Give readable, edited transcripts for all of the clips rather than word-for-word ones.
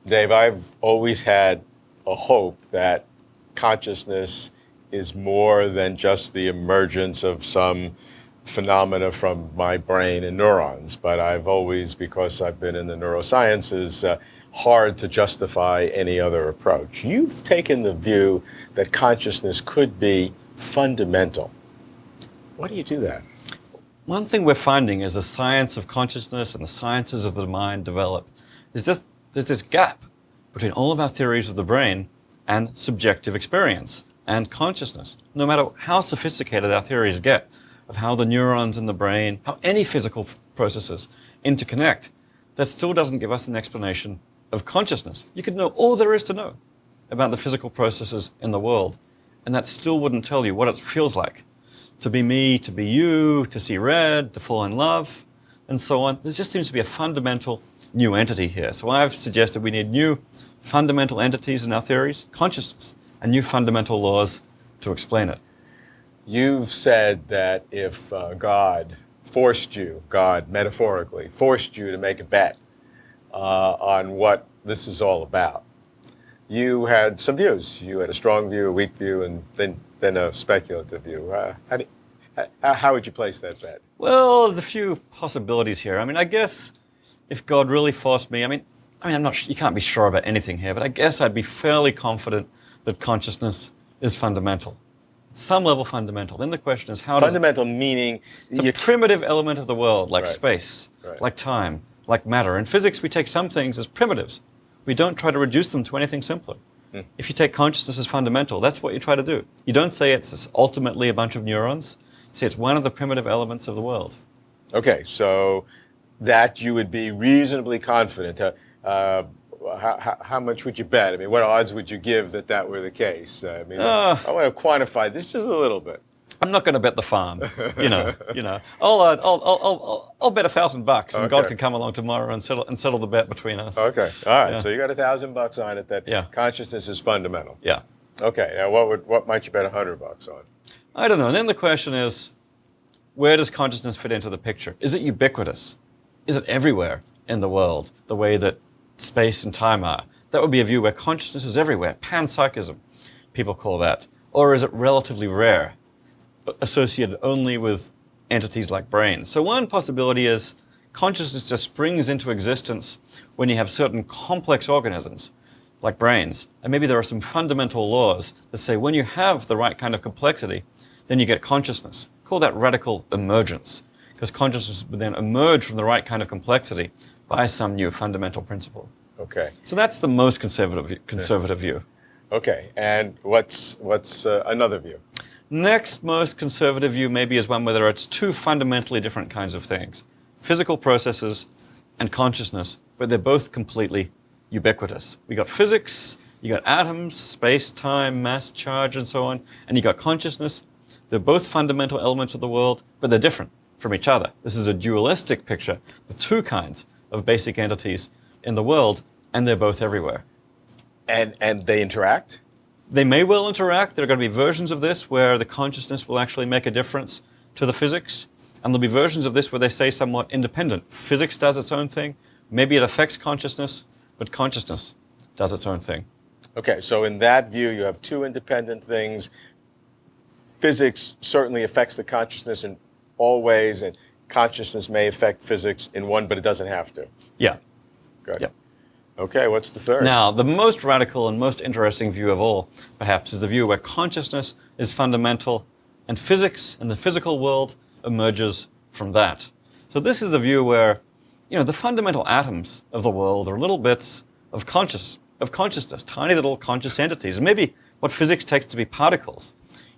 Dave, I've always had a hope that consciousness is more than just the emergence of some phenomena from my brain and neurons. But I've always, because I've been in the neurosciences, hard to justify any other approach. You've taken the view that consciousness could be fundamental. Why do you do that? One thing we're finding as the science of consciousness and the sciences of the mind develop is just there's this gap between all of our theories of the brain and subjective experience and consciousness. No matter how sophisticated our theories get of how the neurons in the brain, how any physical processes interconnect, that still doesn't give us an explanation of consciousness. You could know all there is to know about the physical processes in the world, and that still wouldn't tell you what it feels like to be me, to be you, to see red, to fall in love, and so on. There just seems to be a fundamental new entity here. So I've suggested we need new fundamental entities in our theories, consciousness, and new fundamental laws to explain it. You've said that if God metaphorically forced you to make a bet on what this is all about, you had some views. You had a strong view, a weak view, and then a speculative view. How would you place that bet? Well, there's a few possibilities here. I mean, I guess if God really forced me, I'm not. You can't be sure about anything here, but I guess I'd be fairly confident that consciousness is fundamental. At some level fundamental. Then the question is how fundamental meaning it's a primitive element of the world, like right. space, right. like time, like matter. In physics, we take some things as primitives. We don't try to reduce them to anything simpler. If you take consciousness as fundamental, that's what you try to do. You don't say it's ultimately a bunch of neurons. You say it's one of the primitive elements of the world. Okay, so that you would be reasonably confident. How much would you bet? I mean, what odds would you give that were the case? I want to quantify this just a little bit. I'm not going to bet the farm. I'll bet $1,000, and God can come along tomorrow and settle the bet between us. Okay, all right. Yeah. So you got $1,000 on it that consciousness is fundamental. Yeah. Okay. Now, what might you bet $100 on? I don't know. And then the question is, where does consciousness fit into the picture? Is it ubiquitous? Is it everywhere in the world, the way that space and time are? That would be a view where consciousness is everywhere. Panpsychism, people call that. Or is it relatively rare, associated only with entities like brains? So one possibility is consciousness just springs into existence when you have certain complex organisms, like brains. And maybe there are some fundamental laws that say when you have the right kind of complexity, then you get consciousness. Call that radical emergence, because consciousness would then emerge from the right kind of complexity by some new fundamental principle. Okay. So that's the most conservative view. Okay, and what's another view? Next most conservative view maybe is one where there are two fundamentally different kinds of things. Physical processes and consciousness, but they're both completely ubiquitous. We got physics, you got atoms, space, time, mass, charge, and so on, and you got consciousness. They're both fundamental elements of the world, but they're different from each other. This is a dualistic picture with two kinds of basic entities in the world, and they're both everywhere. And they interact? They may well interact. There are going to be versions of this where the consciousness will actually make a difference to the physics. And there'll be versions of this where they say somewhat independent. Physics does its own thing. Maybe it affects consciousness, but consciousness does its own thing. Okay, so in that view, you have two independent things. Physics certainly affects the consciousness in all ways, and consciousness may affect physics in one, but it doesn't have to. Yeah. Good. Yeah. Okay, what's the third? Now, the most radical and most interesting view of all, perhaps, is the view where consciousness is fundamental and physics and the physical world emerges from that. So this is the view where, the fundamental atoms of the world are little bits of consciousness, tiny little conscious entities. And maybe what physics takes to be particles.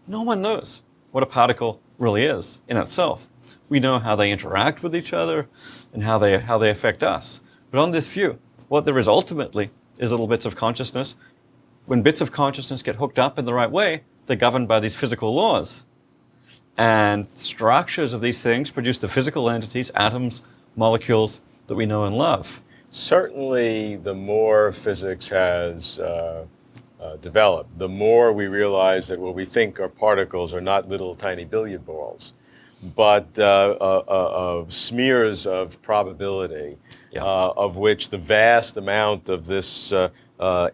No one knows what a particle really is in itself. We know how they interact with each other and how they affect us. But on this view, what there is ultimately is little bits of consciousness. When bits of consciousness get hooked up in the right way, they're governed by these physical laws. And structures of these things produce the physical entities, atoms, molecules that we know and love. Certainly, the more physics has developed, the more we realize that what we think are particles are not little tiny billiard balls. but smears of probability, Yeah. of which the vast amount of this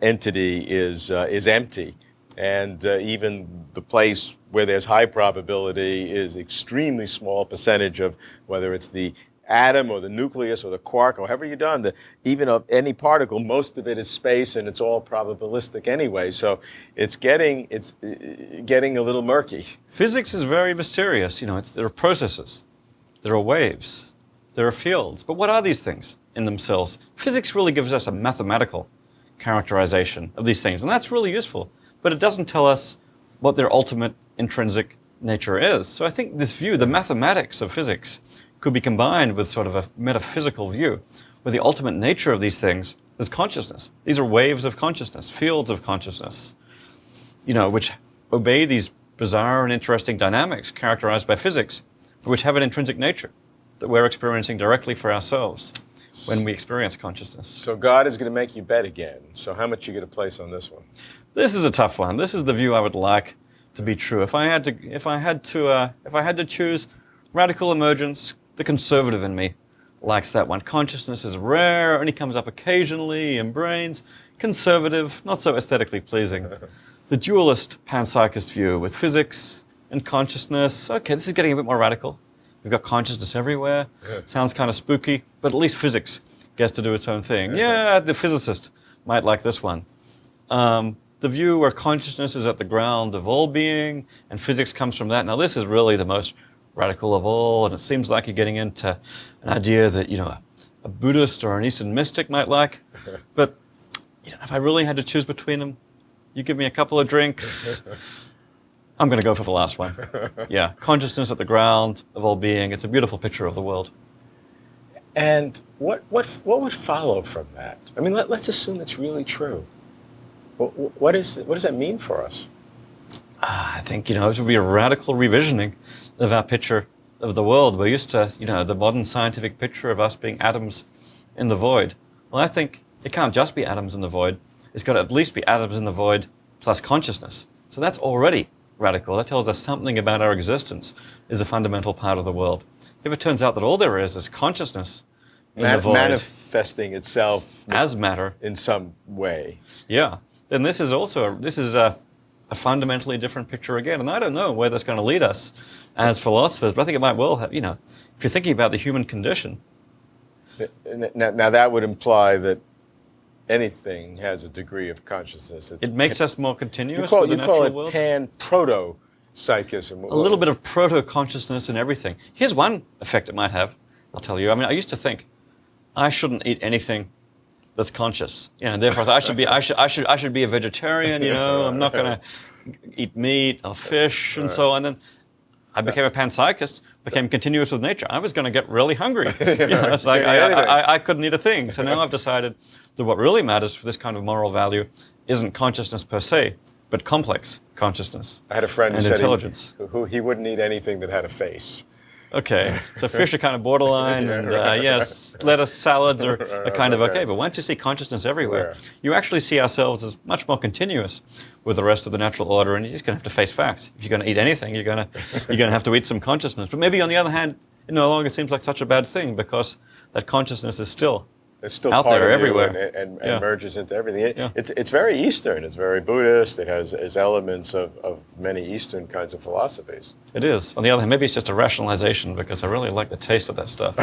entity is empty. And even the place where there's high probability is extremely small percentage of whether it's the atom or the nucleus or the quark or however you've done, even of any particle, most of it is space and it's all probabilistic anyway. So it's getting a little murky. Physics is very mysterious. There are processes, there are waves, there are fields. But what are these things in themselves? Physics really gives us a mathematical characterization of these things, and that's really useful. But it doesn't tell us what their ultimate intrinsic nature is. So I think this view, the mathematics of physics, could be combined with sort of a metaphysical view, where the ultimate nature of these things is consciousness. These are waves of consciousness, fields of consciousness, which obey these bizarre and interesting dynamics characterized by physics, which have an intrinsic nature that we're experiencing directly for ourselves when we experience consciousness. So God is going to make you bet again. So how much you going to place on this one? This is a tough one. This is the view I would like to be true. If I had to choose radical emergence, the conservative in me likes that one. Consciousness is rare, only comes up occasionally in brains. Conservative, not so aesthetically pleasing. The dualist panpsychist view with physics and consciousness. Okay, this is getting a bit more radical. We've got consciousness everywhere. Sounds kind of spooky, but at least physics gets to do its own thing. Yeah, the physicist might like this one. The view where consciousness is at the ground of all being and physics comes from that. Now, this is really the most radical of all, and it seems like you're getting into an idea that, a Buddhist or an Eastern mystic might like. But, if I really had to choose between them, you give me a couple of drinks, I'm going to go for the last one. Yeah, consciousness at the ground of all being. It's a beautiful picture of the world. And what would follow from that? I mean, let's assume it's really true. What does that mean for us? I think, it would be a radical revisioning of our picture of the world. We're used to, the modern scientific picture of us being atoms in the void. Well, I think it can't just be atoms in the void. It's got to at least be atoms in the void plus consciousness. So that's already radical. That tells us something about our existence is a fundamental part of the world. If it turns out that all there is consciousness in the void, manifesting itself as matter in some way. Yeah. Then this is a fundamentally different picture again. And I don't know where that's going to lead us as philosophers, but I think it might well have, if you're thinking about the human condition. Now that would imply that anything has a degree of consciousness. It makes us more continuous you with the natural call world. it pan-proto-psychism. A little bit of proto-consciousness in everything. Here's one effect it might have, I'll tell you. I mean, I used to think I shouldn't eat anything that's conscious. Therefore I should be a vegetarian, I'm not going to eat meat or fish and so on. And then I became a panpsychist, became continuous with nature. I was going to get really hungry. It's like I couldn't eat a thing. So now I've decided that what really matters for this kind of moral value isn't consciousness per se, but complex consciousness. I had a friend who and said intelligence. He wouldn't eat anything that had a face. Okay, so fish are kind of borderline, and yes, lettuce salads are kind of okay. But once you see consciousness everywhere, you actually see ourselves as much more continuous with the rest of the natural order, and you're just going to have to face facts. If you're going to eat anything, you're going to have to eat some consciousness. But maybe on the other hand, it no longer seems like such a bad thing because that consciousness is still out part there of everywhere and merges into everything. Yeah. It's very Eastern. It's very Buddhist. It has elements of many Eastern kinds of philosophies. It is. On the other hand, maybe it's just a rationalization because I really like the taste of that stuff.